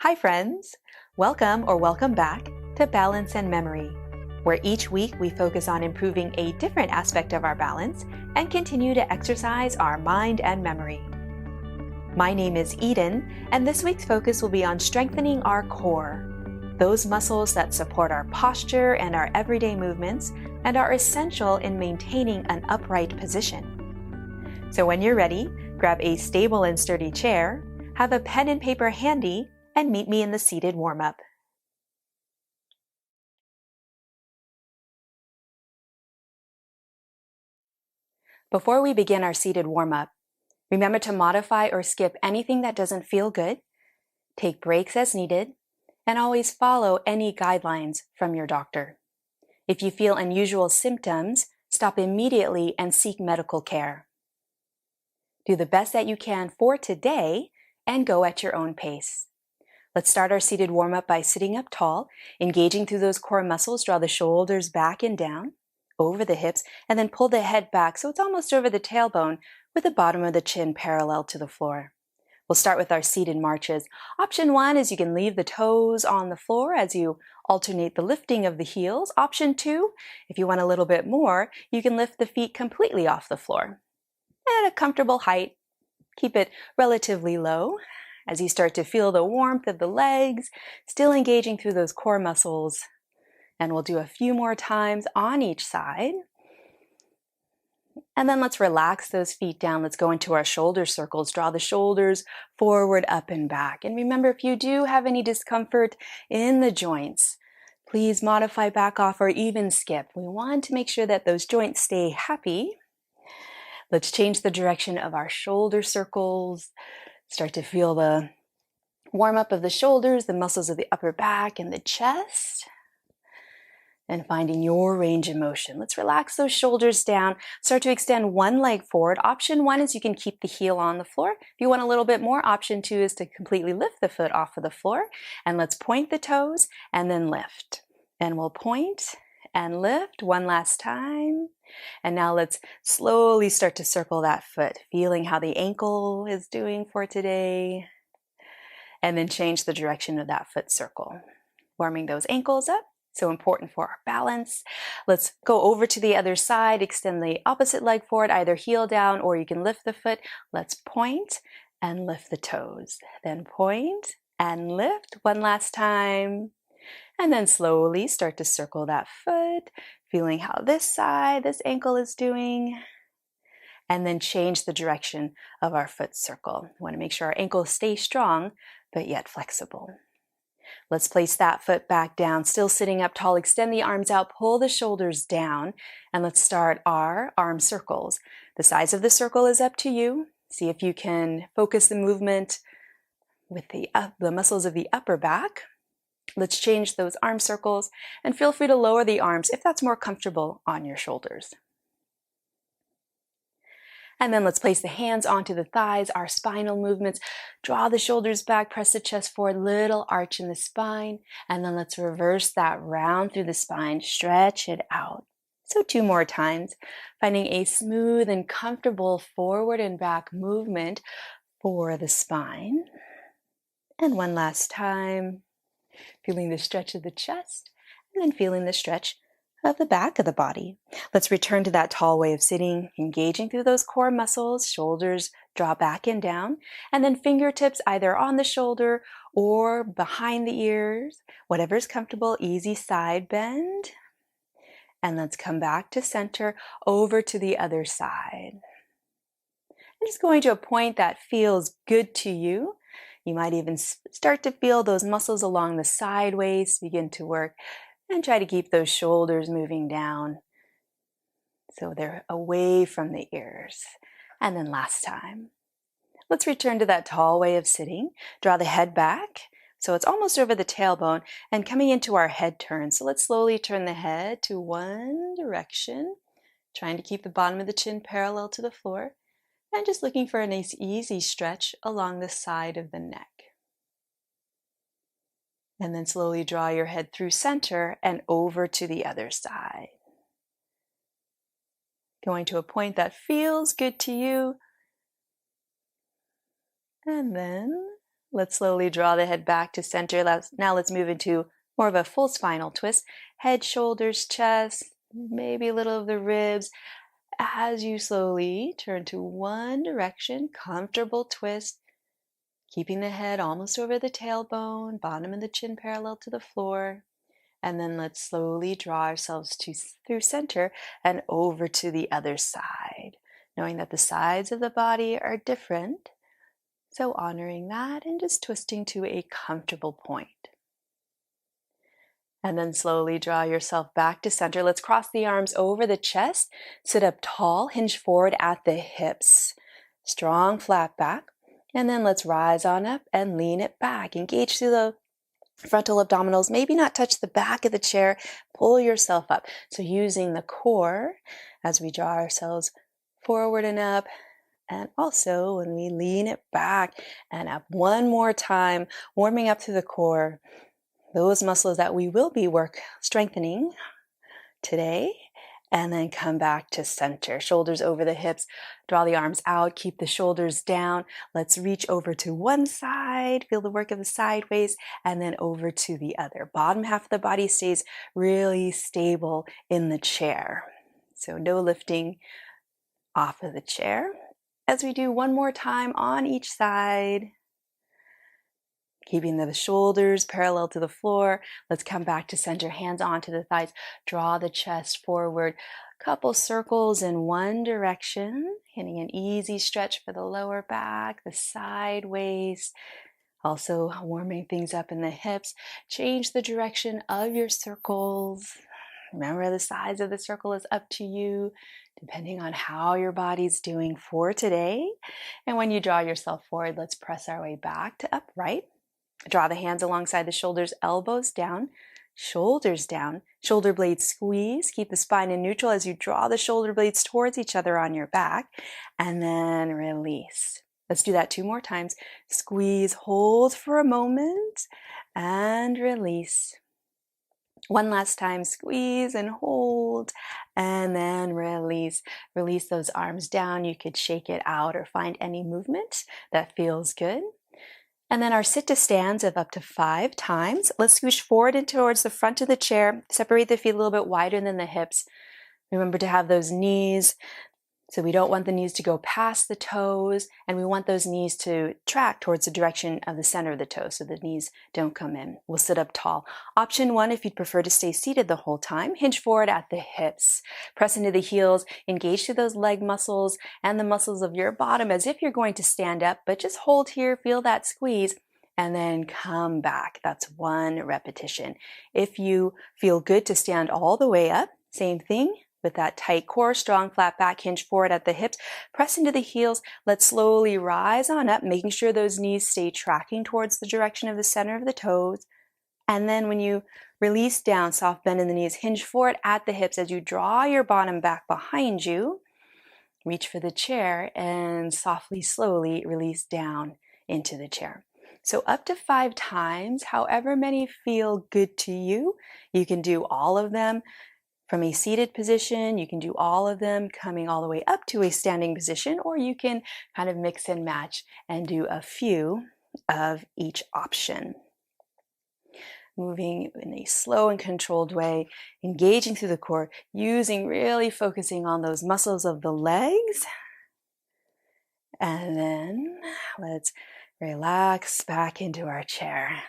Hi friends! Welcome back to Balance and Memory, where each week we focus on improving a different aspect of our balance and continue to exercise our mind and memory. My name is Eden, and this week's focus will be on strengthening our core, those muscles that support our posture and our everyday movements and are essential in maintaining an upright position. So when you're ready, grab a stable and sturdy chair, have a pen and paper handy, and meet me in the seated warm-up. Before we begin our seated warm-up, remember to modify or skip anything that doesn't feel good, take breaks as needed, and always follow any guidelines from your doctor. If you feel unusual symptoms, stop immediately and seek medical care. Do the best that you can for today and go at your own pace. Let's start our seated warm-up by sitting up tall, engaging through those core muscles. Draw the shoulders back and down, over the hips, and then pull the head back so it's almost over the tailbone with the bottom of the chin parallel to the floor. We'll start with our seated marches. Option 1 is you can leave the toes on the floor as you alternate the lifting of the heels. Option 2, if you want a little bit more, you can lift the feet completely off the floor. At a comfortable height, keep it relatively low as you start to feel the warmth of the legs, still engaging through those core muscles. And we'll do a few more times on each side. And then let's relax those feet down. Let's go into our shoulder circles. Draw the shoulders forward, up, and back. And remember, if you do have any discomfort in the joints, please modify, back off, or even skip. We want to make sure that those joints stay happy. Let's change the direction of our shoulder circles. Start to feel the warm up of the shoulders, the muscles of the upper back and the chest. And finding your range of motion. Let's relax those shoulders down. Start to extend one leg forward. Option 1 is you can keep the heel on the floor. If you want a little bit more, option 2 is to completely lift the foot off of the floor. And let's point the toes and then lift. And we'll point and lift one last time. And now let's slowly start to circle that foot, feeling how the ankle is doing for today. And then change the direction of that foot circle. Warming those ankles up, so important for our balance. Let's go over to the other side, extend the opposite leg forward, either heel down or you can lift the foot. Let's point and lift the toes. Then point and lift one last time. And then slowly start to circle that foot, feeling how this side, this ankle is doing. And then change the direction of our foot circle. We want to make sure our ankles stay strong, but yet flexible. Let's place that foot back down, still sitting up tall. Extend the arms out, pull the shoulders down, and let's start our arm circles. The size of the circle is up to you. See if you can focus the movement with the muscles of the upper back. Let's change those arm circles and feel free to lower the arms if that's more comfortable on your shoulders. And then let's place the hands onto the thighs, our spinal movements. Draw the shoulders back, press the chest forward, little arch in the spine. And then let's reverse that round through the spine, stretch it out. So 2 more times, finding a smooth and comfortable forward and back movement for the spine. And one last time, feeling the stretch of the chest, and then feeling the stretch of the back of the body. Let's return to that tall way of sitting, engaging through those core muscles, shoulders draw back and down, and then fingertips either on the shoulder or behind the ears, whatever's comfortable, easy side bend. And let's come back to center, over to the other side. I'm just going to a point that feels good to you. You might even start to feel those muscles along the sideways begin to work. And try to keep those shoulders moving down so they're away from the ears. And then last time. Let's return to that tall way of sitting. Draw the head back so it's almost over the tailbone and coming into our head turn. So let's slowly turn the head to one direction, trying to keep the bottom of the chin parallel to the floor and just looking for a nice easy stretch along the side of the neck. And then slowly draw your head through center and over to the other side. Going to a point that feels good to you. And then Let's slowly draw the head back to center. Now let's move into more of a full spinal twist. Head, shoulders, chest, maybe a little of the ribs. As you slowly turn to one direction, comfortable twist, keeping the head almost over the tailbone, bottom of the chin parallel to the floor. And then let's slowly draw ourselves through center and over to the other side, knowing that the sides of the body are different. So honoring that and just twisting to a comfortable point. And then slowly draw yourself back to center. Let's cross the arms over the chest, sit up tall, hinge forward at the hips. Strong flat back. And then let's rise on up and lean it back. Engage through the frontal abdominals, maybe not touch the back of the chair, pull yourself up. So using the core as we draw ourselves forward and up, and also when we lean it back and up one more time, warming up through the core, those muscles that we will be strengthening today. And then come back to center, shoulders over the hips, draw the arms out, keep the shoulders down. Let's reach over to one side, feel the work of the sideways, and then over to the other. Bottom half of the body stays really stable in the chair. So no lifting off of the chair. As we do one more time on each side, keeping the shoulders parallel to the floor. Let's come back to center, hands onto the thighs. Draw the chest forward. Couple circles in one direction, getting an easy stretch for the lower back, the side waist. Also warming things up in the hips. Change the direction of your circles. Remember, the size of the circle is up to you, depending on how your body's doing for today. And when you draw yourself forward, let's press our way back to upright. Draw the hands alongside the shoulders, elbows down, shoulders down, shoulder blades squeeze. Keep the spine in neutral as you draw the shoulder blades towards each other on your back, and then release. Let's do that 2 more times. Squeeze, hold for a moment, and release. One last time, squeeze and hold, and then release. Release those arms down. You could shake it out or find any movement that feels good. And then our sit to stands of up to 5 times. Let's scooch forward and towards the front of the chair. Separate the feet a little bit wider than the hips. Remember to have those knees. So we don't want the knees to go past the toes, and we want those knees to track towards the direction of the center of the toes so the knees don't come in. We'll sit up tall. Option 1, if you'd prefer to stay seated the whole time, hinge forward at the hips. Press into the heels, engage through those leg muscles and the muscles of your bottom as if you're going to stand up, but just hold here, feel that squeeze, and then come back. That's 1 repetition. If you feel good to stand all the way up, same thing. With that tight core, strong flat back, hinge forward at the hips, press into the heels. Let's slowly rise on up, making sure those knees stay tracking towards the direction of the center of the toes. And then when you release down, soft bend in the knees, hinge forward at the hips as you draw your bottom back behind you. Reach for the chair and softly, slowly release down into the chair. So up to 5 times, however many feel good to you. You can do all of them from a seated position. You can do all of them coming all the way up to a standing position, or you can kind of mix and match and do a few of each option. Moving in a slow and controlled way, engaging through the core, really focusing on those muscles of the legs. And then let's relax back into our chair.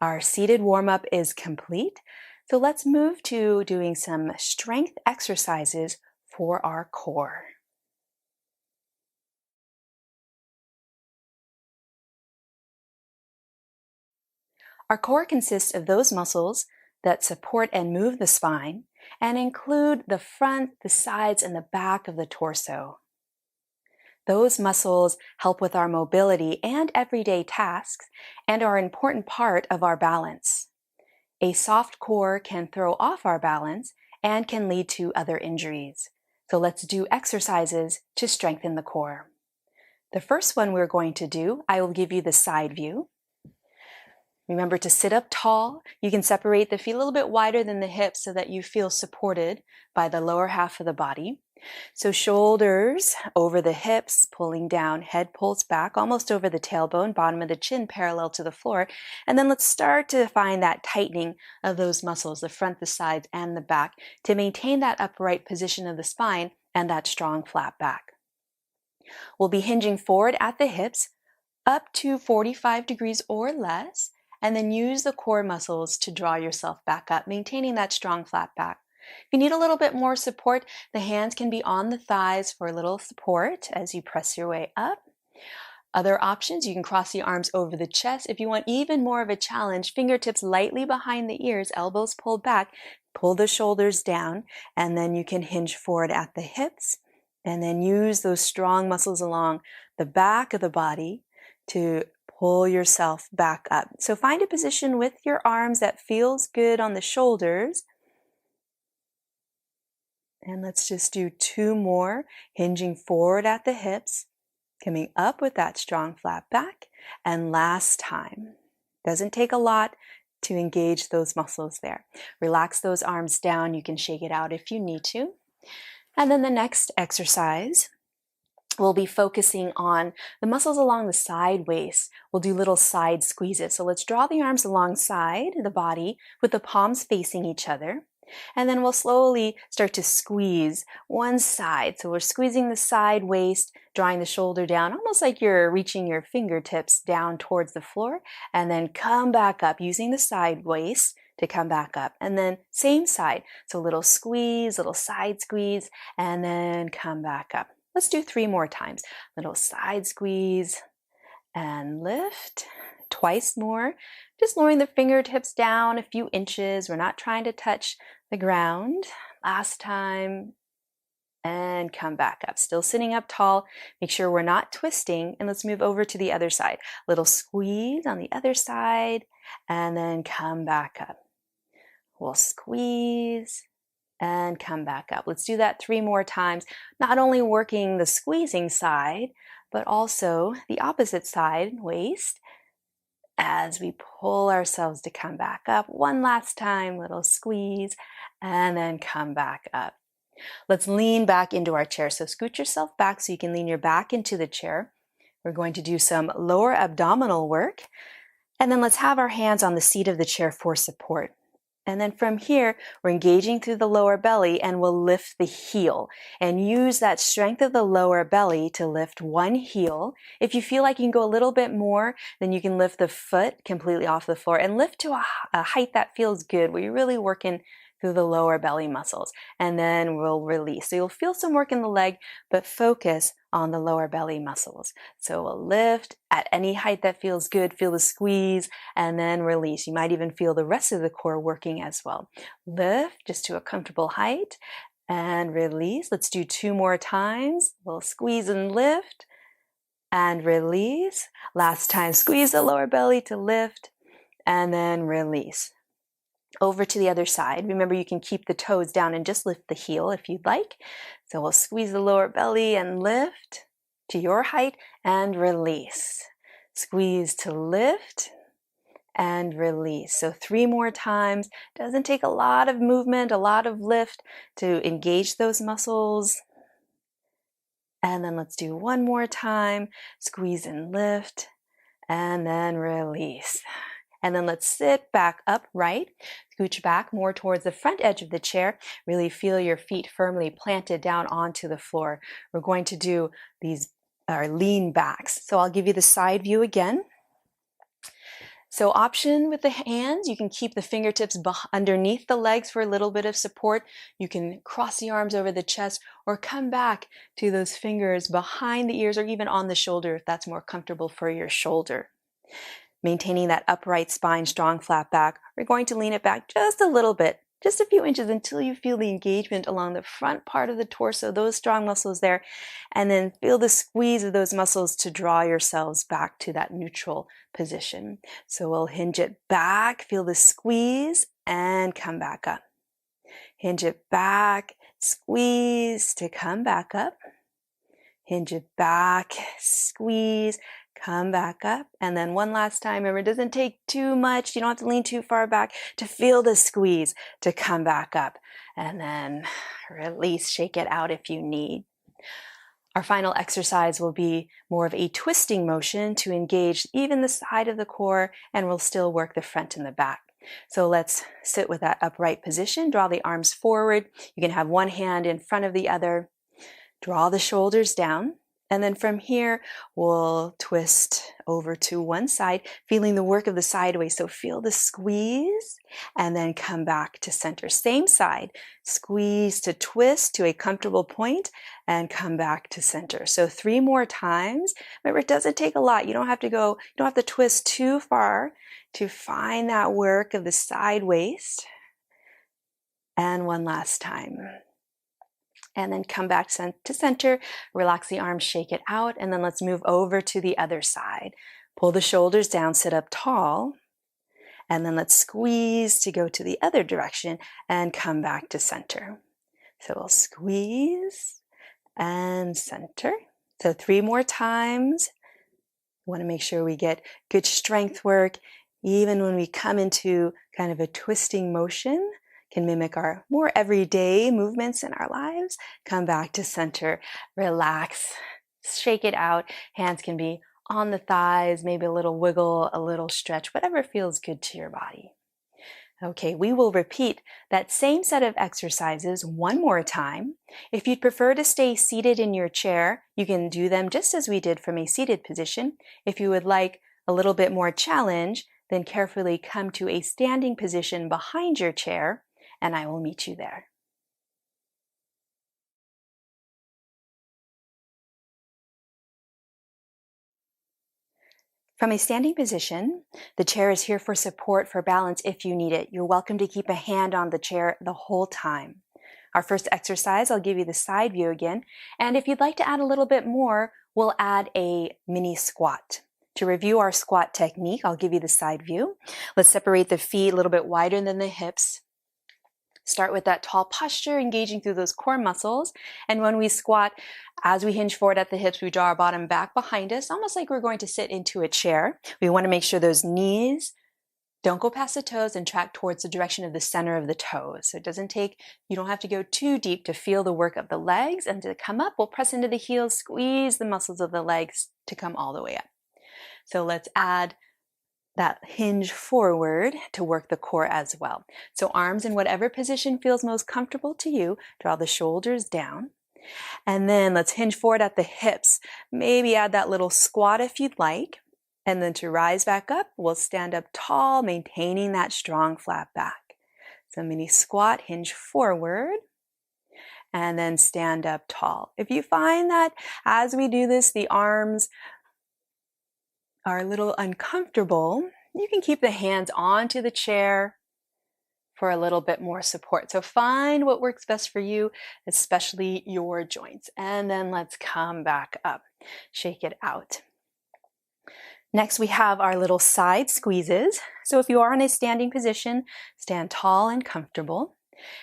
Our seated warm-up is complete. So let's move to doing some strength exercises for our core. Our core consists of those muscles that support and move the spine and include the front, the sides, and the back of the torso. Those muscles help with our mobility and everyday tasks and are an important part of our balance. A soft core can throw off our balance and can lead to other injuries. So let's do exercises to strengthen the core. The first one we're going to do, I will give you the side view. Remember to sit up tall. You can separate the feet a little bit wider than the hips so that you feel supported by the lower half of the body. So shoulders over the hips, pulling down, head pulls back almost over the tailbone, bottom of the chin parallel to the floor. And then let's start to find that tightening of those muscles, the front, the sides, and the back, to maintain that upright position of the spine and that strong flat back. We'll be hinging forward at the hips, up to 45 degrees or less, and then use the core muscles to draw yourself back up, maintaining that strong flat back. If you need a little bit more support, the hands can be on the thighs for a little support as you press your way up. Other options, you can cross the arms over the chest. If you want even more of a challenge, fingertips lightly behind the ears, elbows pulled back, pull the shoulders down, and then you can hinge forward at the hips, and then use those strong muscles along the back of the body to pull yourself back up. So find a position with your arms that feels good on the shoulders. And let's just do 2 more, hinging forward at the hips, coming up with that strong flat back. And last time. Doesn't take a lot to engage those muscles there. Relax those arms down. You can shake it out if you need to. And then the next exercise, we'll be focusing on the muscles along the side waist. We'll do little side squeezes. So let's draw the arms alongside the body with the palms facing each other. And then we'll slowly start to squeeze one side. So we're squeezing the side waist, drawing the shoulder down, almost like you're reaching your fingertips down towards the floor, and then come back up using the side waist to come back up. And then same side. So little squeeze, little side squeeze, and then come back up. Let's do 3 more times. Little side squeeze and lift. Twice more. Just lowering the fingertips down a few inches. We're not trying to touch the ground. Last time. And come back up. Still sitting up tall. Make sure we're not twisting. And let's move over to the other side. Little squeeze on the other side. And then come back up. We'll squeeze and come back up. Let's do that 3 more times. Not only working the squeezing side, but also the opposite side, waist, as we pull ourselves to come back up. One last time, little squeeze, and then come back up. Let's lean back into our chair. So scoot yourself back so you can lean your back into the chair. We're going to do some lower abdominal work. And then let's have our hands on the seat of the chair for support. And then from here, we're engaging through the lower belly and we'll lift the heel and use that strength of the lower belly to lift one heel. If you feel like you can go a little bit more, then you can lift the foot completely off the floor and lift to a height that feels good, where you're really working through the lower belly muscles. And then we'll release. So you'll feel some work in the leg, but focus on the lower belly muscles. So we'll lift at any height that feels good, feel the squeeze, and then release. You might even feel the rest of the core working as well. Lift just to a comfortable height and release. Let's do 2 more times. We'll squeeze and lift and release. Last time, squeeze the lower belly to lift and then release. Over to the other side. Remember, you can keep the toes down and just lift the heel if you'd like. So we'll squeeze the lower belly and lift to your height and release. Squeeze to lift and release. So 3 more times. Doesn't take a lot of movement, a lot of lift to engage those muscles. And then let's do 1 more time. Squeeze and lift and then release. And then let's sit back upright, scooch back more towards the front edge of the chair. Really feel your feet firmly planted down onto the floor. We're going to do these lean backs. So I'll give you the side view again. So option with the hands, you can keep the fingertips underneath the legs for a little bit of support. You can cross the arms over the chest or come back to those fingers behind the ears or even on the shoulder if that's more comfortable for your shoulder. Maintaining that upright spine, strong flat back. We're going to lean it back just a little bit, just a few inches until you feel the engagement along the front part of the torso, those strong muscles there, and then feel the squeeze of those muscles to draw yourselves back to that neutral position. So we'll hinge it back, feel the squeeze, and come back up. Hinge it back, squeeze to come back up. Hinge it back, squeeze, come back up. And then one last time. Remember, it doesn't take too much. You don't have to lean too far back to feel the squeeze to come back up. And then release, shake it out if you need. Our final exercise will be more of a twisting motion to engage even the side of the core, and we'll still work the front and the back. So let's sit with that upright position. Draw the arms forward. You can have one hand in front of the other. Draw the shoulders down. And then from here, we'll twist over to one side, feeling the work of the sideways. So feel the squeeze and then come back to center. Same side, squeeze to twist to a comfortable point and come back to center. So 3 more times. Remember, it doesn't take a lot. You don't have to twist too far to find that work of the side waist. And one last time. And then come back to center, relax the arms, shake it out, and then let's move over to the other side. Pull the shoulders down, sit up tall, and then let's squeeze to go to the other direction and come back to center. So we'll squeeze and center. So 3 more times. We want to make sure we get good strength work, even when we come into kind of a twisting motion. Can mimic our more everyday movements in our lives. Come back to center, relax, shake it out. Hands can be on the thighs, maybe a little wiggle, a little stretch, whatever feels good to your body. Okay, we will repeat that same set of exercises one more time. If you'd prefer to stay seated in your chair, you can do them just as we did from a seated position. If you would like a little bit more challenge, then carefully come to a standing position behind your chair, and I will meet you there. From a standing position, the chair is here for support, for balance if you need it. You're welcome to keep a hand on the chair the whole time. Our first exercise, I'll give you the side view again. And if you'd like to add a little bit more, we'll add a mini squat. To review our squat technique, I'll give you the side view. Let's separate the feet a little bit wider than the hips. Start with that tall posture, engaging through those core muscles. And when we squat, as we hinge forward at the hips, we draw our bottom back behind us, almost like we're going to sit into a chair. We want to make sure those knees don't go past the toes and track towards the direction of the center of the toes. So you don't have to go too deep to feel the work of the legs. And to come up, we'll press into the heels, squeeze the muscles of the legs to come all the way up. So let's add that hinge forward to work the core as well. So arms in whatever position feels most comfortable to you. Draw the shoulders down. And then let's hinge forward at the hips. Maybe add that little squat if you'd like. And then to rise back up, we'll stand up tall, maintaining that strong flat back. So mini squat, hinge forward, and then stand up tall. If you find that as we do this, the arms are a little uncomfortable, you can keep the hands onto the chair for a little bit more support. So find what works best for you, especially your joints. And then let's come back up, shake it out. Next, we have our little side squeezes. So if you are in a standing position, stand tall and comfortable.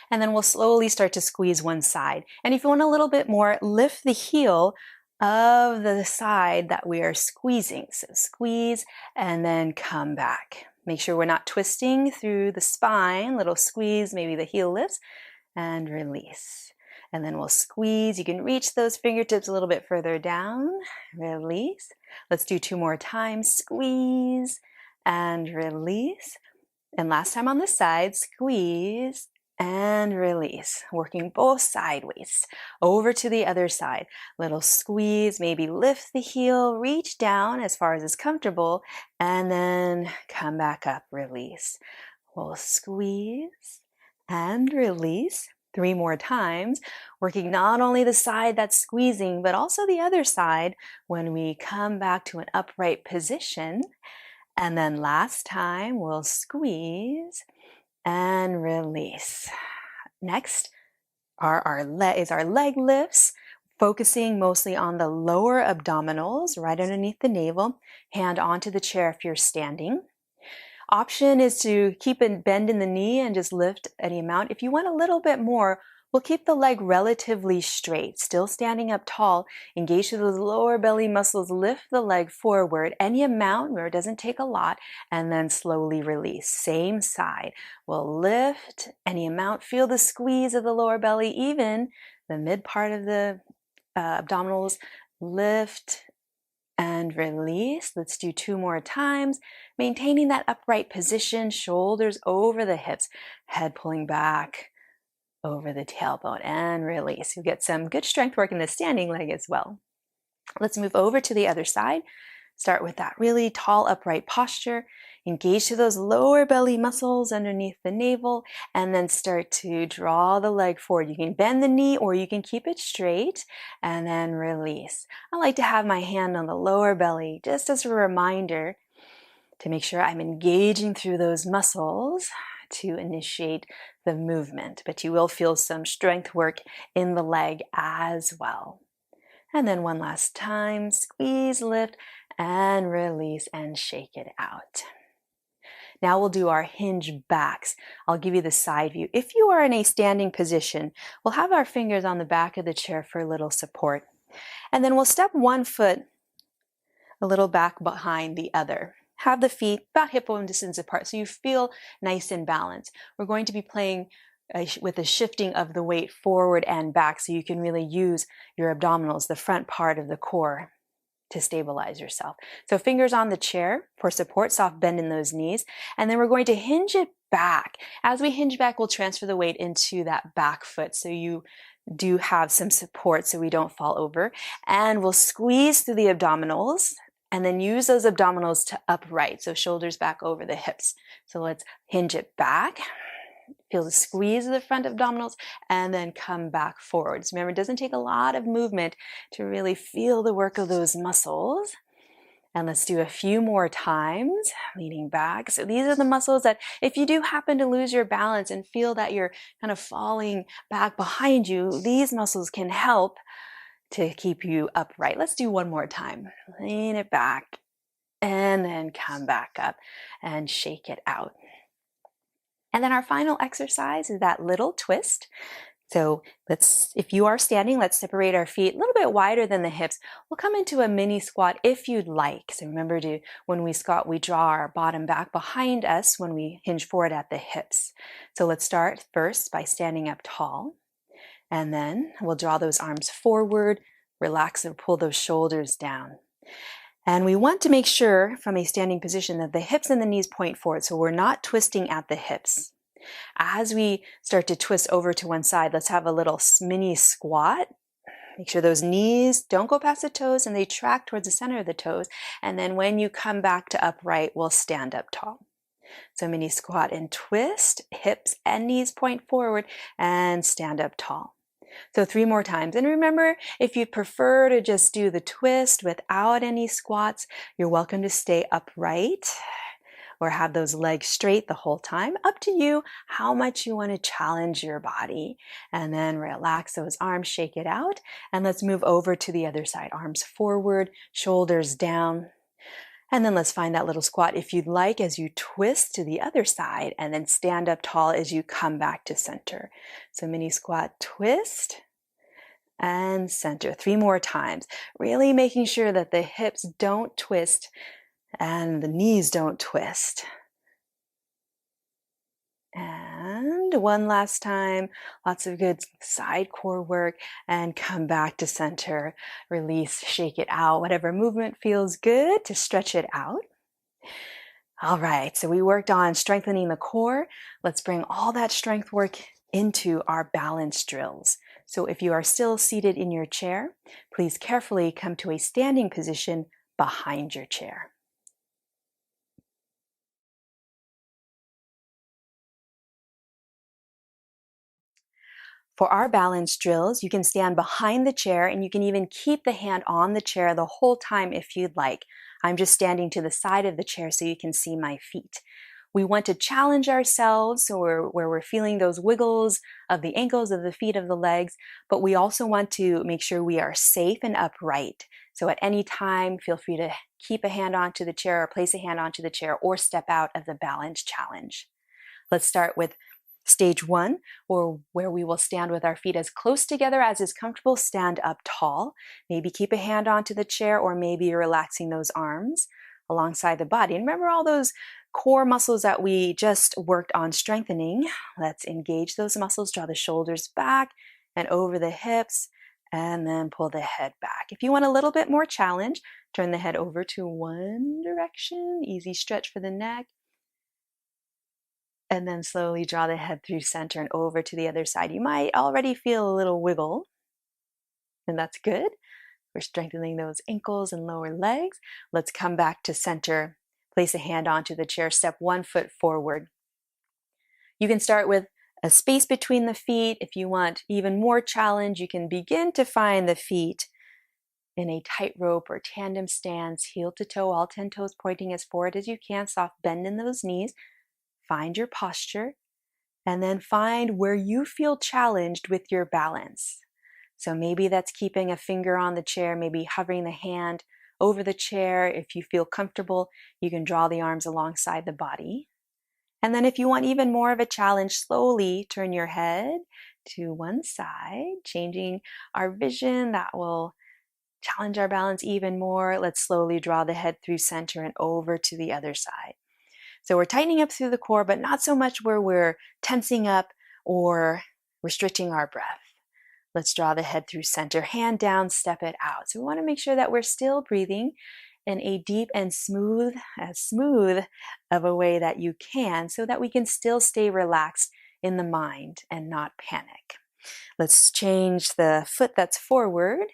And then we'll slowly start to squeeze one side. And if you want a little bit more, lift the heel of the side that we are squeezing. So squeeze and then come back. Make sure we're not twisting through the spine. Little squeeze, maybe the heel lifts, and release. And then we'll squeeze. You can reach those fingertips a little bit further down. Release. Let's do 2 more times. Squeeze and release. And last time on the side, squeeze and release, working both sideways. Over to the other side. Little squeeze, maybe lift the heel, reach down as far as is comfortable, and then come back up, release. We'll squeeze and release 3 more times, working not only the side that's squeezing, but also the other side when we come back to an upright position. And then last time, we'll squeeze and release. Next is our leg lifts, focusing mostly on the lower abdominals, right underneath the navel, hand onto the chair if you're standing. Option is to keep a bend in the knee and just lift any amount. If you want a little bit more, We'll keep the leg relatively straight, still standing up tall. Engage through those lower belly muscles. Lift the leg forward, any amount, where it doesn't take a lot, and then slowly release. Same side. We'll lift any amount. Feel the squeeze of the lower belly, even the mid part of the abdominals. Lift and release. Let's do 2 more times. Maintaining that upright position, shoulders over the hips, head pulling back over the tailbone, and release. You get some good strength work in the standing leg as well. Let's move over to the other side. Start with that really tall, upright posture. Engage to those lower belly muscles underneath the navel, and then start to draw the leg forward. You can bend the knee or you can keep it straight, and then release. I like to have my hand on the lower belly just as a reminder to make sure I'm engaging through those muscles to initiate the movement, but you will feel some strength work in the leg as well. And then one last time, squeeze, lift, and release, and shake it out. Now we'll do our hinge backs. I'll give you the side view. If you are in a standing position, we'll have our fingers on the back of the chair for a little support. And then we'll step one foot a little back behind the other. Have the feet about hip bone distance apart so you feel nice and balanced. We're going to be playing with the shifting of the weight forward and back so you can really use your abdominals, the front part of the core, to stabilize yourself. So fingers on the chair for support, soft bend in those knees, and then we're going to hinge it back. As we hinge back, we'll transfer the weight into that back foot so you do have some support so we don't fall over, and we'll squeeze through the abdominals and then use those abdominals to upright, so shoulders back over the hips. So let's hinge it back. Feel the squeeze of the front abdominals and then come back forwards. Remember, it doesn't take a lot of movement to really feel the work of those muscles. And let's do a few more times, leaning back. So these are the muscles that if you do happen to lose your balance and feel that you're kind of falling back behind you, these muscles can help to keep you upright. Let's do one more time. Lean it back and then come back up and shake it out. And then our final exercise is that little twist. So if you are standing, let's separate our feet a little bit wider than the hips. We'll come into a mini squat if you'd like. So remember when we squat, we draw our bottom back behind us when we hinge forward at the hips. So let's start first by standing up tall. And then we'll draw those arms forward, relax and pull those shoulders down. And we want to make sure from a standing position that the hips and the knees point forward, so we're not twisting at the hips. As we start to twist over to one side, let's have a little mini squat. Make sure those knees don't go past the toes and they track towards the center of the toes. And then when you come back to upright, we'll stand up tall. So mini squat and twist, hips and knees point forward and stand up tall. So 3 more times. And remember, if you prefer to just do the twist without any squats, you're welcome to stay upright or have those legs straight the whole time. Up to you how much you want to challenge your body. And then relax those arms, shake it out. And let's move over to the other side. Arms forward, shoulders down. And then let's find that little squat if you'd like as you twist to the other side and then stand up tall as you come back to center. So mini squat, twist, and center. 3 more times. Really making sure that the hips don't twist and the knees don't twist. And one last time, lots of good side core work, and come back to center. Release, shake it out, whatever movement feels good to stretch it out. All right, so we worked on strengthening the core. Let's bring all that strength work into our balance drills. So if you are still seated in your chair, please carefully come to a standing position behind your chair. For our balance drills, you can stand behind the chair and you can even keep the hand on the chair the whole time if you'd like. I'm just standing to the side of the chair so you can see my feet. We want to challenge ourselves where we're feeling those wiggles of the ankles, of the feet, of the legs, but we also want to make sure we are safe and upright. So at any time, feel free to keep a hand onto the chair or place a hand onto the chair or step out of the balance challenge. Let's start with Stage 1, or where we will stand with our feet as close together as is comfortable, stand up tall. Maybe keep a hand onto the chair, or maybe you're relaxing those arms alongside the body. And remember all those core muscles that we just worked on strengthening. Let's engage those muscles, draw the shoulders back and over the hips, and then pull the head back. If you want a little bit more challenge, turn the head over to one direction, easy stretch for the neck, and then slowly draw the head through center and over to the other side. You might already feel a little wiggle, and that's good. We're strengthening those ankles and lower legs. Let's come back to center. Place a hand onto the chair, step 1 foot forward. You can start with a space between the feet. If you want even more challenge, you can begin to find the feet in a tightrope or tandem stance, heel to toe, all 10 toes pointing as forward as you can, soft bend in those knees. Find your posture, and then find where you feel challenged with your balance. So maybe that's keeping a finger on the chair, maybe hovering the hand over the chair. If you feel comfortable, you can draw the arms alongside the body. And then if you want even more of a challenge, slowly turn your head to one side, changing our vision. That will challenge our balance even more. Let's slowly draw the head through center and over to the other side. So we're tightening up through the core, but not so much where we're tensing up or restricting our breath. Let's draw the head through center, hand down, step it out. So we want to make sure that we're still breathing in a deep and smooth, as smooth of a way that you can, so that we can still stay relaxed in the mind and not panic. Let's change the foot that's forward.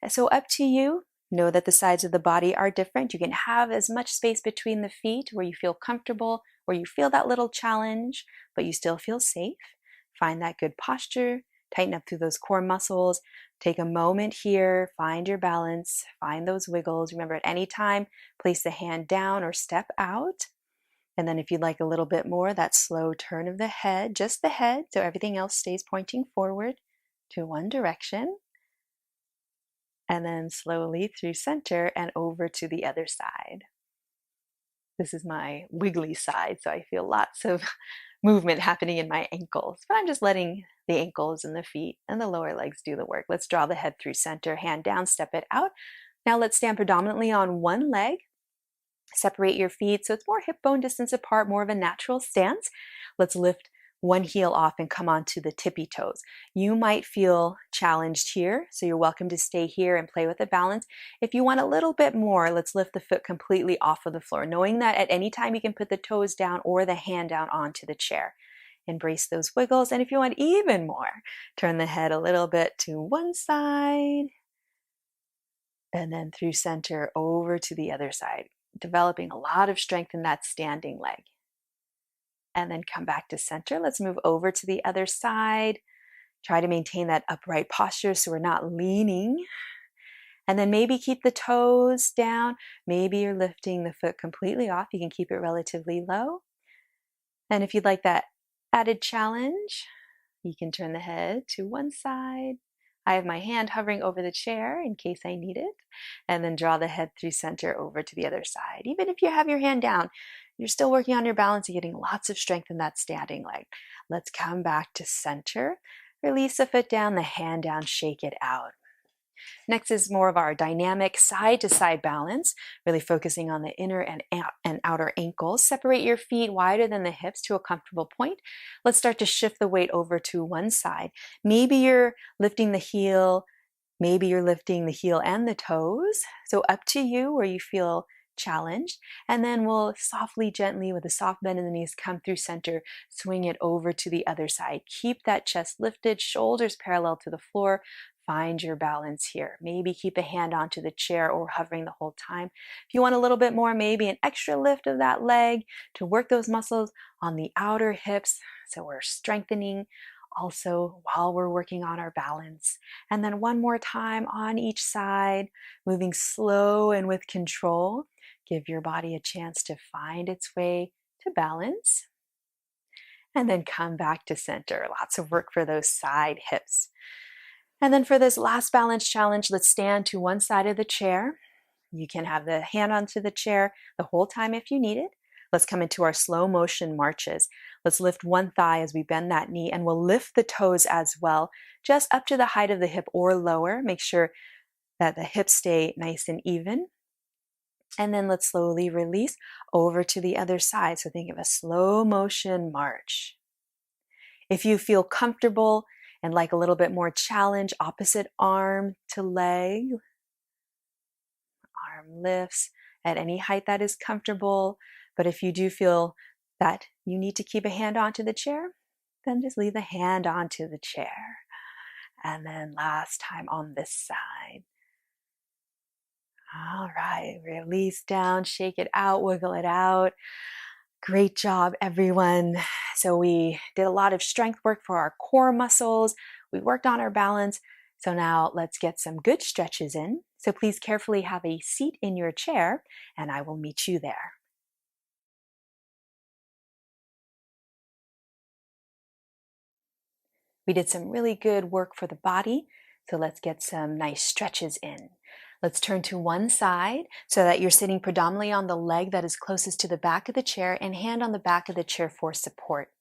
So up to you. Know that the sides of the body are different. You can have as much space between the feet where you feel comfortable, where you feel that little challenge, but you still feel safe. Find that good posture. Tighten up through those core muscles. Take a moment here. Find your balance. Find those wiggles. Remember, at any time, place the hand down or step out. And then if you'd like a little bit more, that slow turn of the head, just the head, so everything else stays pointing forward to one direction. And then slowly through center and over to the other side. This is my wiggly side, so I feel lots of movement happening in my ankles, but I'm just letting the ankles and the feet and the lower legs do the work. Let's draw the head through center, hand down, step it out. Now let's stand predominantly on one leg. Separate your feet so it's more hip bone distance apart, more of a natural stance. Let's lift one heel off and come onto the tippy toes. You might feel challenged here, so you're welcome to stay here and play with the balance. If you want a little bit more, let's lift the foot completely off of the floor, knowing that at any time you can put the toes down or the hand down onto the chair. Embrace those wiggles, and if you want even more, turn the head a little bit to one side, and then through center over to the other side, developing a lot of strength in that standing leg. And then come back to center. Let's move over to the other side. Try to maintain that upright posture so we're not leaning. And then maybe keep the toes down. Maybe you're lifting the foot completely off. You can keep it relatively low. And if you'd like that added challenge, you can turn the head to one side. I have my hand hovering over the chair in case I need it. And then draw the head through center over to the other side. Even if you have your hand down, you're still working on your balance and getting lots of strength in that standing leg. Let's come back to center. Release the foot down, the hand down, shake it out. Next is more of our dynamic side-to-side balance, really focusing on the inner and outer ankles. Separate your feet wider than the hips to a comfortable point. Let's start to shift the weight over to one side. Maybe you're lifting the heel, maybe you're lifting the heel and the toes. So up to you where you feel challenged. And then we'll softly, gently, with a soft bend in the knees, come through center, swing it over to the other side. Keep that chest lifted, shoulders parallel to the floor. Find your balance here. Maybe keep a hand onto the chair or hovering the whole time. If you want a little bit more, maybe an extra lift of that leg to work those muscles on the outer hips. So we're strengthening also while we're working on our balance. And then one more time on each side, moving slow and with control. Give your body a chance to find its way to balance. And then come back to center. Lots of work for those side hips. And then for this last balance challenge, let's stand to one side of the chair. You can have the hand onto the chair the whole time if you need it. Let's come into our slow motion marches. Let's lift one thigh as we bend that knee, and we'll lift the toes as well, just up to the height of the hip or lower. Make sure that the hips stay nice and even. And then let's slowly release over to the other side. So think of a slow motion march. If you feel comfortable and like a little bit more challenge, opposite arm to leg, arm lifts at any height that is comfortable. But if you do feel that you need to keep a hand onto the chair, then just leave the hand onto the chair. And then last time on this side. All right, release down, shake it out, wiggle it out. Great job, everyone. So we did a lot of strength work for our core muscles. We worked on our balance. So now let's get some good stretches in. So please carefully have a seat in your chair, and I will meet you there. We did some really good work for the body. So let's get some nice stretches in. Let's turn to one side so that you're sitting predominantly on the leg that is closest to the back of the chair and hand on the back of the chair for support.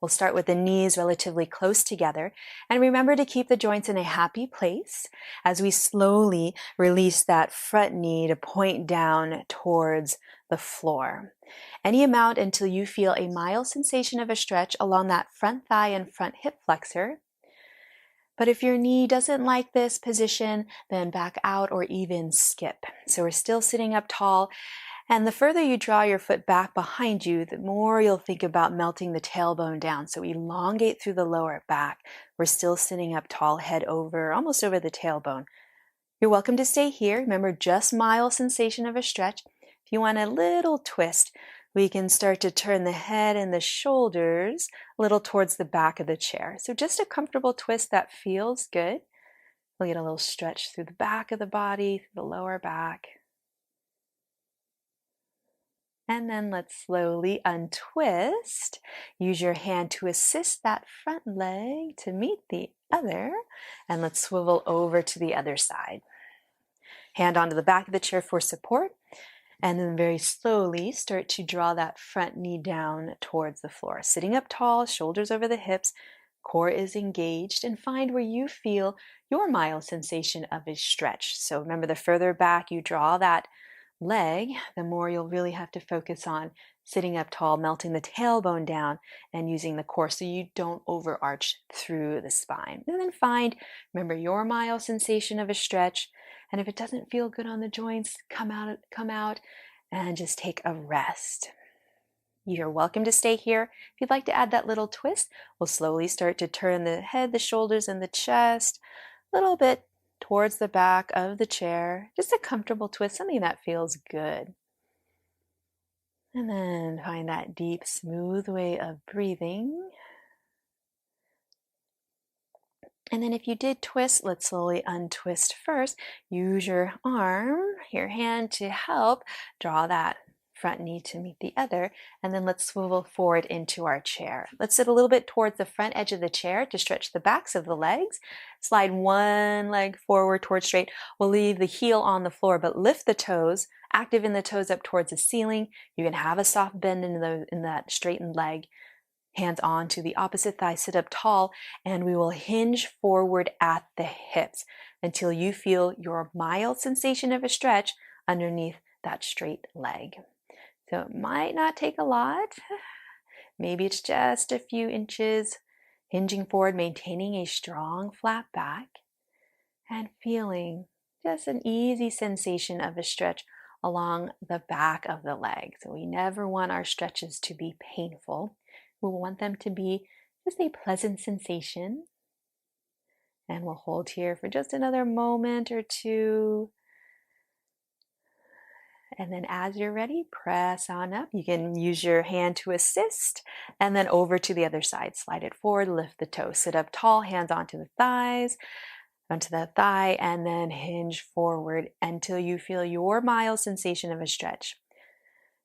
We'll start with the knees relatively close together, and remember to keep the joints in a happy place as we slowly release that front knee to point down towards the floor. Any amount until you feel a mild sensation of a stretch along that front thigh and front hip flexor. But if your knee doesn't like this position, then back out or even skip. So we're still sitting up tall. And the further you draw your foot back behind you, the more you'll think about melting the tailbone down. So elongate through the lower back. We're still sitting up tall, head over, almost over the tailbone. You're welcome to stay here. Remember, just mild sensation of a stretch. If you want a little twist, we can start to turn the head and the shoulders a little towards the back of the chair. So just a comfortable twist that feels good. We'll get a little stretch through the back of the body, through the lower back. And then let's slowly untwist. Use your hand to assist that front leg to meet the other. And let's swivel over to the other side. Hand onto the back of the chair for support. And then very slowly start to draw that front knee down towards the floor. Sitting up tall, shoulders over the hips, core is engaged, and find where you feel your mild sensation of a stretch. So remember, the further back you draw that leg, the more you'll really have to focus on sitting up tall, melting the tailbone down, and using the core so you don't overarch through the spine. And then find, remember, your mild sensation of a stretch. And if it doesn't feel good on the joints, come out and just take a rest. You're welcome to stay here. If you'd like to add that little twist, we'll slowly start to turn the head, the shoulders, and the chest a little bit towards the back of the chair. Just a comfortable twist, something that feels good. And then find that deep, smooth way of breathing. And then if you did twist, let's slowly untwist first. Use your arm, your hand to help draw that front knee to meet the other. And then let's swivel forward into our chair. Let's sit a little bit towards the front edge of the chair to stretch the backs of the legs. Slide one leg forward towards straight. We'll leave the heel on the floor, but lift the toes, active in the toes up towards the ceiling. You can have a soft bend in that straightened leg. Hands on to the opposite thigh, sit up tall, and we will hinge forward at the hips until you feel your mild sensation of a stretch underneath that straight leg. So it might not take a lot. Maybe it's just a few inches, hinging forward, maintaining a strong flat back, and feeling just an easy sensation of a stretch along the back of the leg. So we never want our stretches to be painful. We want them to be just a pleasant sensation. And we'll hold here for just another moment or two. And then as you're ready, press on up. You can use your hand to assist and then over to the other side. Slide it forward, lift the toes. Sit up tall, hands onto the thighs, onto the thigh, and then hinge forward until you feel your mild sensation of a stretch.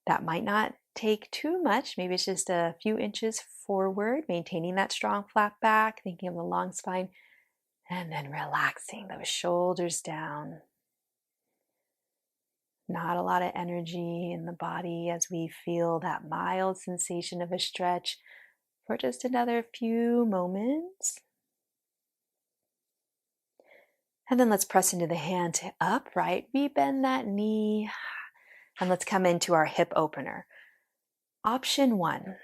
That might not take too much. Maybe it's just a few inches forward, maintaining that strong flat back, thinking of the long spine, and then relaxing those shoulders down. Not a lot of energy in the body as we feel that mild sensation of a stretch for just another few moments. And then let's press into the hand to upright. Rebend that knee. And let's come into our hip opener. Option 1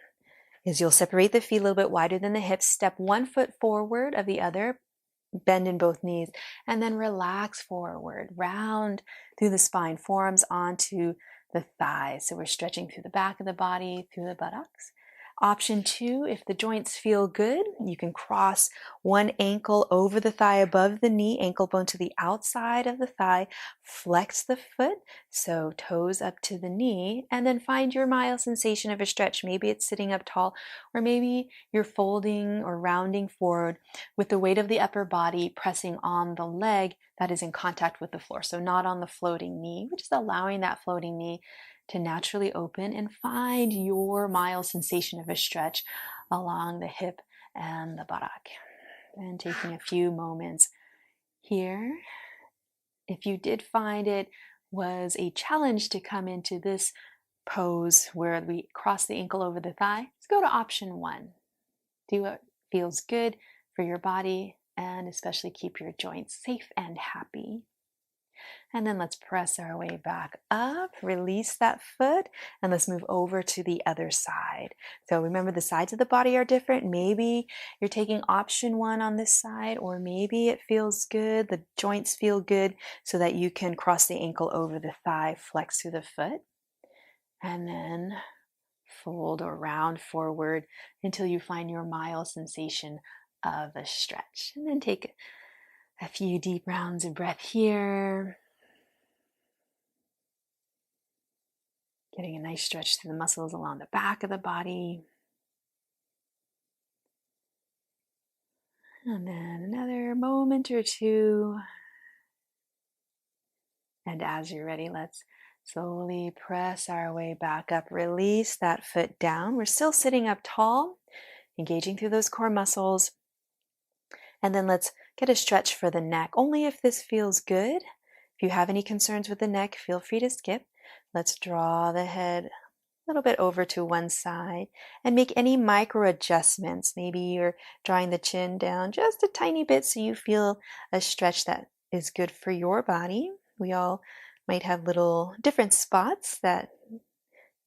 is you'll separate the feet a little bit wider than the hips. Step 1 foot forward of the other. Bend in both knees. And then relax forward. Round through the spine. Forearms onto the thighs. So we're stretching through the back of the body, through the buttocks. Option 2, if the joints feel good, you can cross one ankle over the thigh above the knee, ankle bone to the outside of the thigh, flex the foot, so toes up to the knee, and then find your mild sensation of a stretch. Maybe it's sitting up tall, or maybe you're folding or rounding forward with the weight of the upper body pressing on the leg that is in contact with the floor. So not on the floating knee, which is allowing that floating knee to naturally open and find your mild sensation of a stretch along the hip and the buttock. And taking a few moments here. If you did find it was a challenge to come into this pose where we cross the ankle over the thigh, let's go to option 1. Do what feels good for your body and especially keep your joints safe and happy. And then let's press our way back up, release that foot, and let's move over to the other side. So remember, the sides of the body are different. Maybe you're taking option 1 on this side, or maybe it feels good, the joints feel good, so that you can cross the ankle over the thigh, flex through the foot, and then fold or round forward until you find your mild sensation of a stretch. And then take a few deep rounds of breath here. Getting a nice stretch through the muscles along the back of the body. And then another moment or two. And as you're ready, let's slowly press our way back up. Release that foot down. We're still sitting up tall, engaging through those core muscles. And then let's get a stretch for the neck. Only if this feels good. If you have any concerns with the neck, feel free to skip. Let's draw the head a little bit over to one side and make any micro adjustments. Maybe you're drawing the chin down just a tiny bit so you feel a stretch that is good for your body. We all might have little different spots that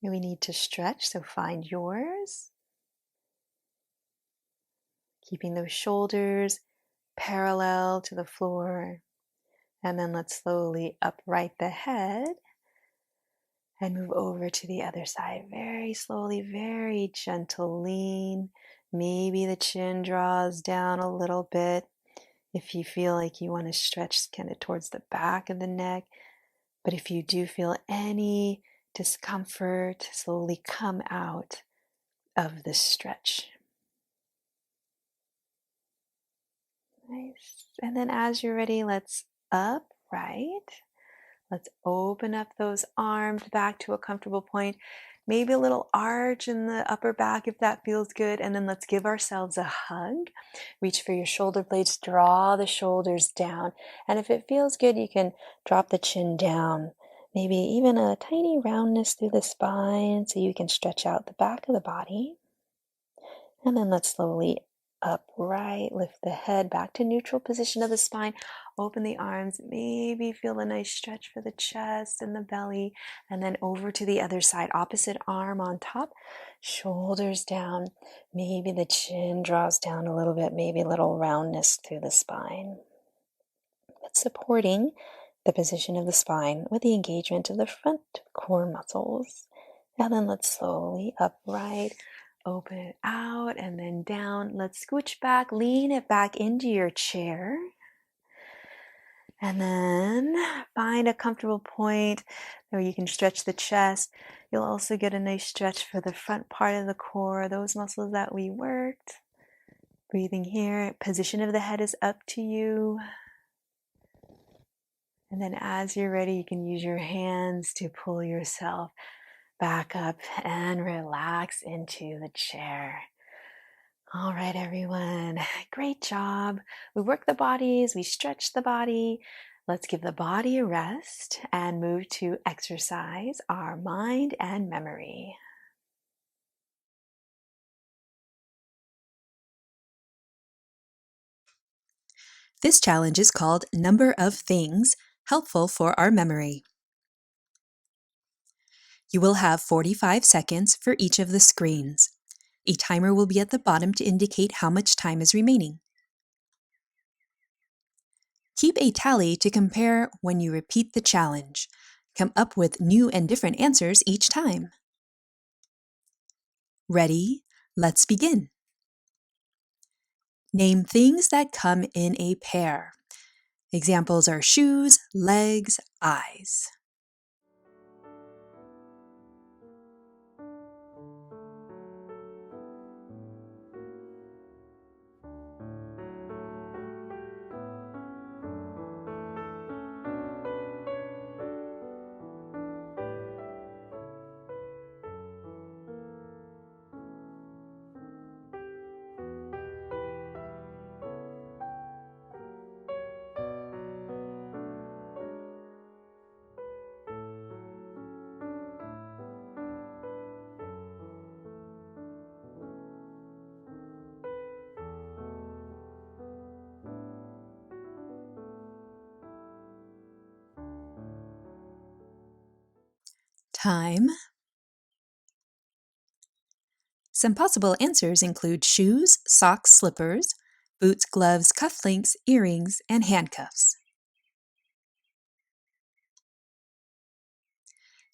we need to stretch, so find yours. Keeping those shoulders parallel to the floor. And then let's slowly upright the head and move over to the other side. Very slowly, very gentle lean. Maybe the chin draws down a little bit if you feel like you want to stretch kind of towards the back of the neck. But if you do feel any discomfort, slowly come out of this stretch. Nice. And then as you're ready, let's upright. Let's open up those arms back to a comfortable point. Maybe a little arch in the upper back if that feels good. And then let's give ourselves a hug. Reach for your shoulder blades, draw the shoulders down. And if it feels good, you can drop the chin down. Maybe even a tiny roundness through the spine so you can stretch out the back of the body. And then let's slowly upright, lift the head back to neutral position of the spine, open the arms, maybe feel a nice stretch for the chest and the belly, and then over to the other side, opposite arm on top, shoulders down, maybe the chin draws down a little bit, maybe a little roundness through the spine. But supporting the position of the spine with the engagement of the front core muscles. And then let's slowly upright, open it out and then down. Let's scooch back, lean it back into your chair. And then find a comfortable point where you can stretch the chest. You'll also get a nice stretch for the front part of the core, those muscles that we worked. Breathing here, position of the head is up to you. And then as you're ready, you can use your hands to pull yourself back up and relax into the chair. All right, everyone, great job. We work the bodies, we stretch the body, Let's give the body a rest and move to exercise our mind and memory. This challenge is called Number of Things, helpful for our memory. You will have 45 seconds for each of the screens. A timer will be at the bottom to indicate how much time is remaining. Keep a tally to compare when you repeat the challenge. Come up with new and different answers each time. Ready? Let's begin. Name things that come in a pair. Examples are shoes, legs, eyes. Time. Some possible answers include shoes, socks, slippers, boots, gloves, cufflinks, earrings, and handcuffs.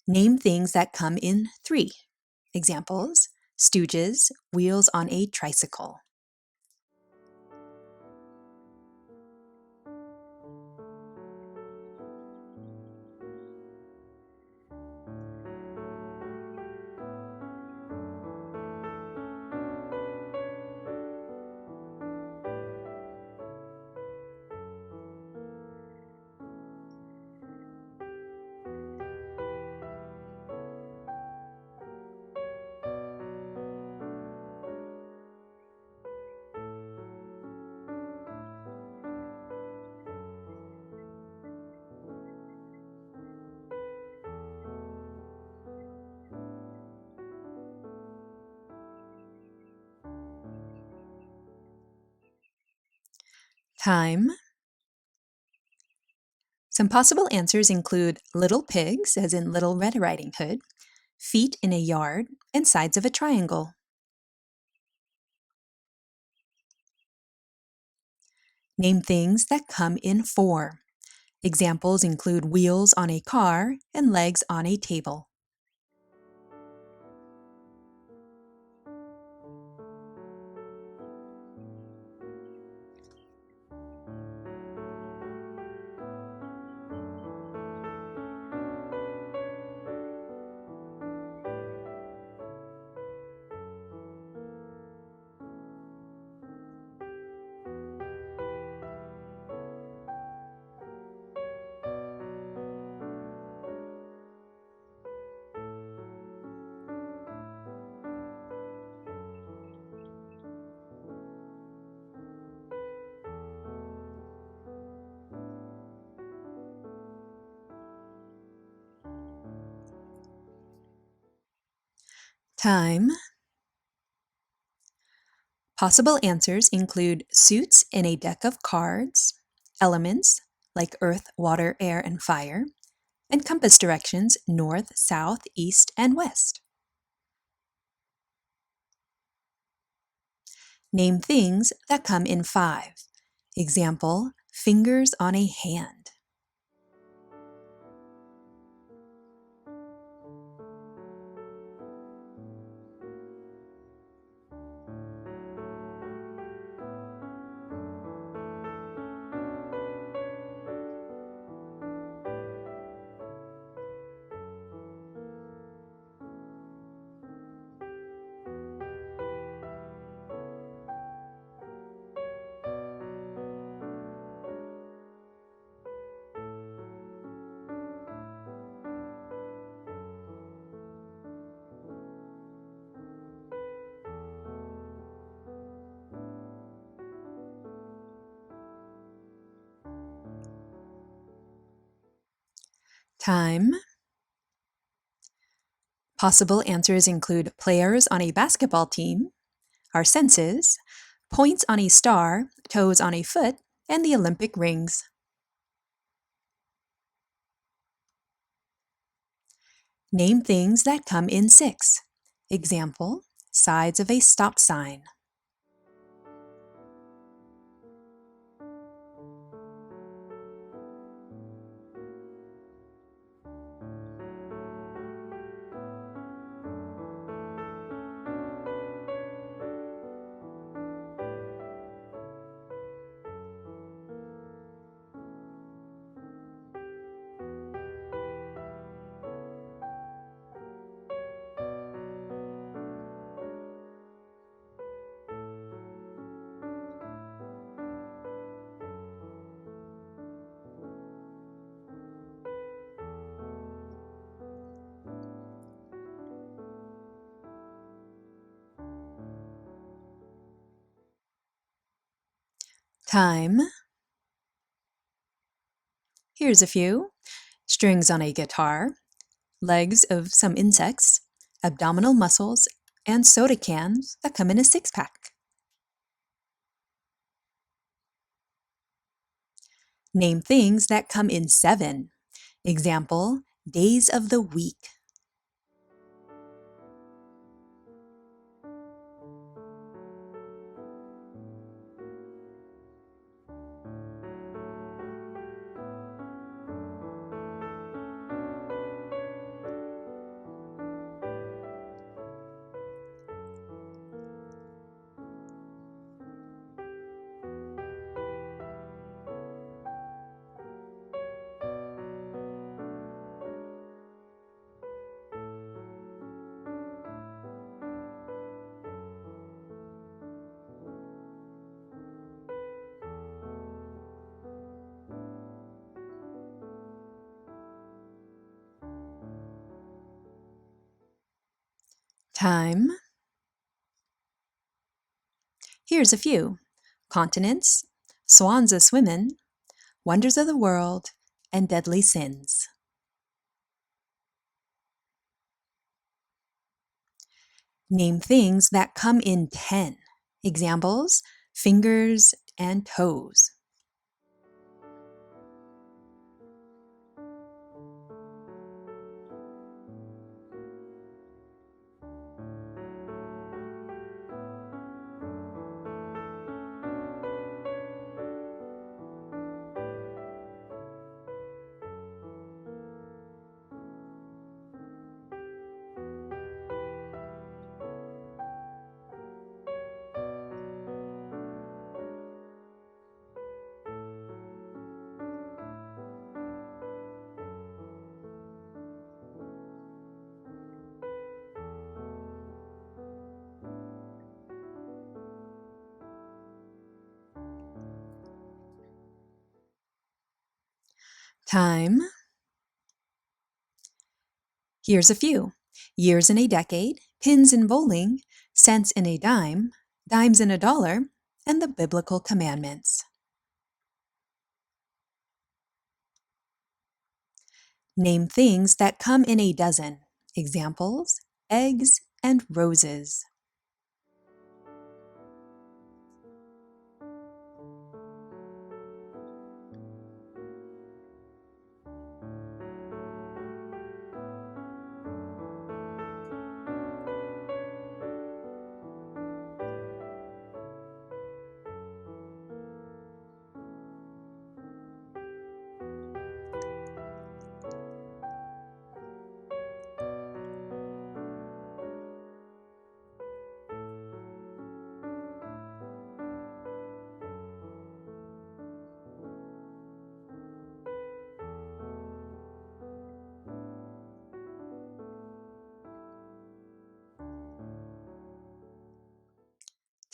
Name things that come in 3. Examples: stooges, wheels on a tricycle. Time. Some possible answers include little pigs, as in Little Red Riding Hood, feet in a yard, and sides of a triangle. Name things that come in 4. Examples include wheels on a car and legs on a table. Time. Possible answers include suits in a deck of cards, elements like earth, water, air, and fire, and compass directions north, south, east, and west. Name things that come in 5. Example, fingers on a hand. Time. Possible answers include players on a basketball team, our senses, points on a star, toes on a foot, and the Olympic rings. Name things that come in 6. Example, sides of a stop sign. Time. Here's a few. Strings on a guitar, legs of some insects, abdominal muscles, and soda cans that come in a 6-pack. Name things that come in 7. Example, days of the week. Time. Here's a few. Continents, swans a-swimmin', wonders of the world, and deadly sins. Name things that come in 10. Examples, fingers and toes. Time. Here's a few. Years in a decade, pins in bowling, cents in a dime, dimes in a dollar, and the biblical commandments. Name things that come in a dozen. Examples, eggs and roses.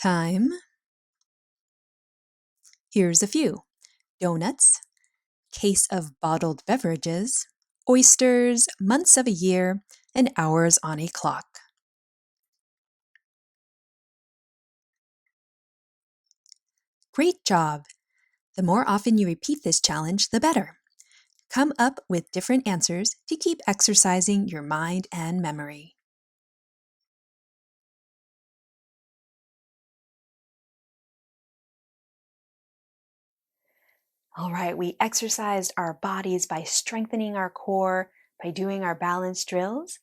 Time. Here's a few. Donuts, case of bottled beverages, oysters, months of a year, and hours on a clock. Great job! The more often you repeat this challenge, the better. Come up with different answers to keep exercising your mind and memory. All right, we exercised our bodies by strengthening our core, by doing our balance drills,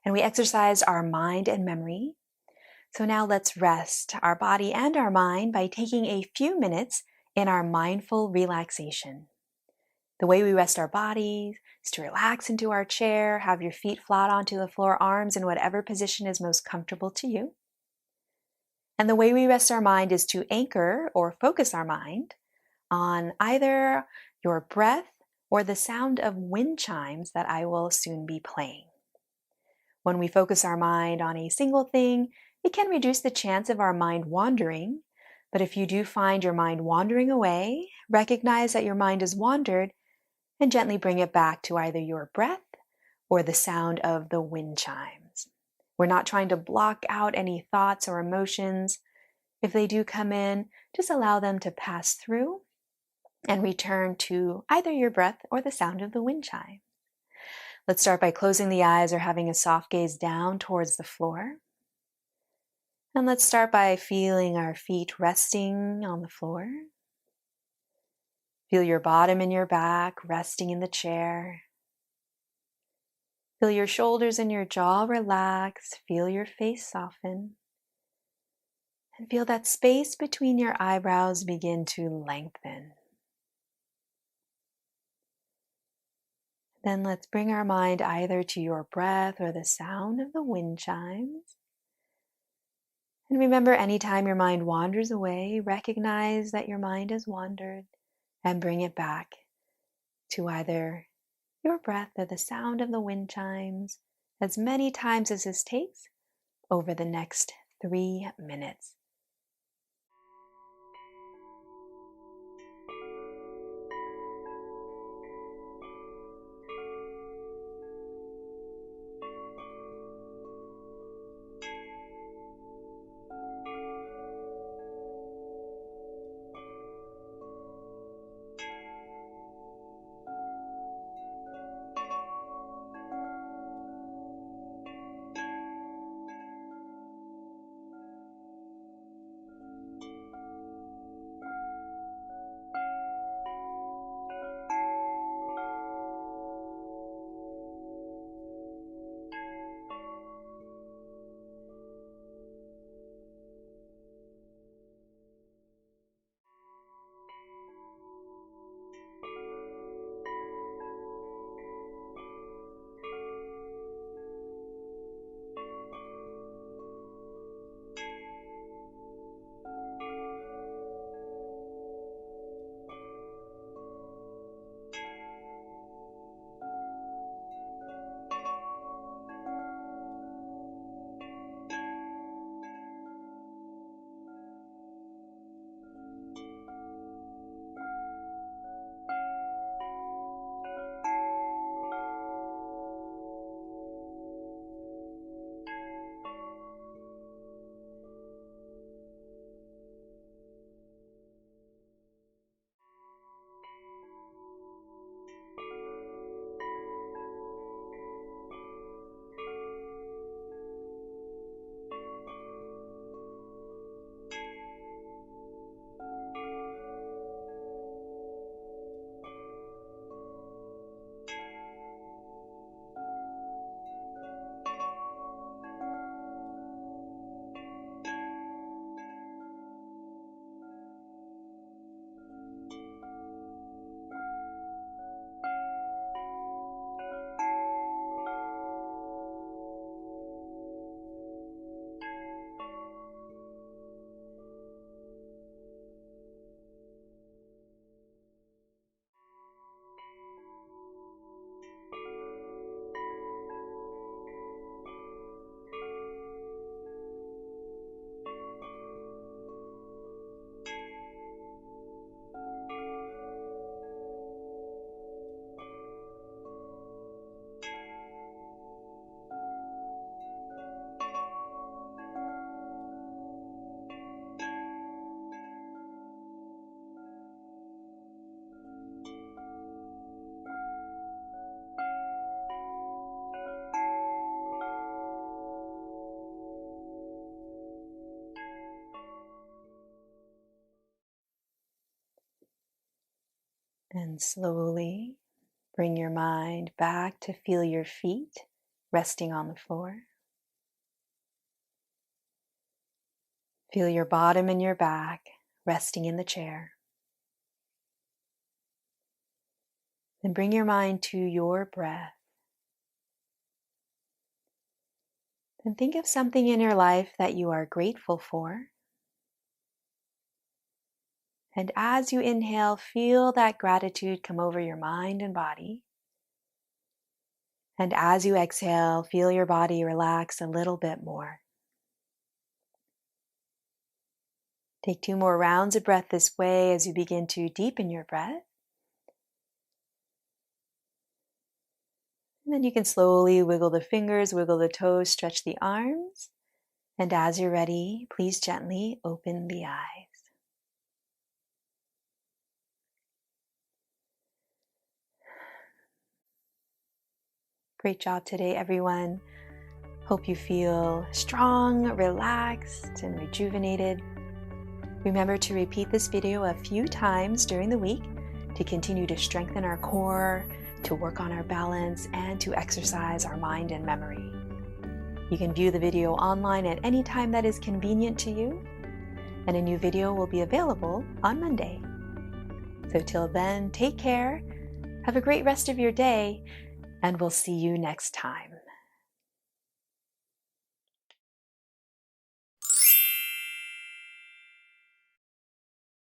and we exercised our mind and memory. So now let's rest our body and our mind by taking a few minutes in our mindful relaxation. The way we rest our bodies is to relax into our chair, have your feet flat onto the floor, arms in whatever position is most comfortable to you. And the way we rest our mind is to anchor or focus our mind on either your breath or the sound of wind chimes that I will soon be playing. When we focus our mind on a single thing, it can reduce the chance of our mind wandering. But if you do find your mind wandering away, recognize that your mind has wandered and gently bring it back to either your breath or the sound of the wind chimes. We're not trying to block out any thoughts or emotions. If they do come in, just allow them to pass through and return to either your breath or the sound of the wind chime. Let's start by closing the eyes or having a soft gaze down towards the floor. And let's start by feeling our feet resting on the floor. Feel your bottom and your back resting in the chair. Feel your shoulders and your jaw relax. Feel your face soften. And feel that space between your eyebrows begin to lengthen. Then let's bring our mind either to your breath or the sound of the wind chimes. And remember, anytime your mind wanders away, recognize that your mind has wandered and bring it back to either your breath or the sound of the wind chimes as many times as this takes over the next 3 minutes. And slowly bring your mind back to feel your feet resting on the floor. Feel your bottom and your back resting in the chair. Then bring your mind to your breath. Then think of something in your life that you are grateful for. And as you inhale, feel that gratitude come over your mind and body. And as you exhale, feel your body relax a little bit more. Take 2 more rounds of breath this way as you begin to deepen your breath. And then you can slowly wiggle the fingers, wiggle the toes, stretch the arms. And as you're ready, please gently open the eyes. Great job today, everyone. Hope you feel strong, relaxed, and rejuvenated. Remember to repeat this video a few times during the week to continue to strengthen our core, to work on our balance, and to exercise our mind and memory. You can view the video online at any time that is convenient to you, and a new video will be available on Monday. So till then, take care, have a great rest of your day, and we'll see you next time.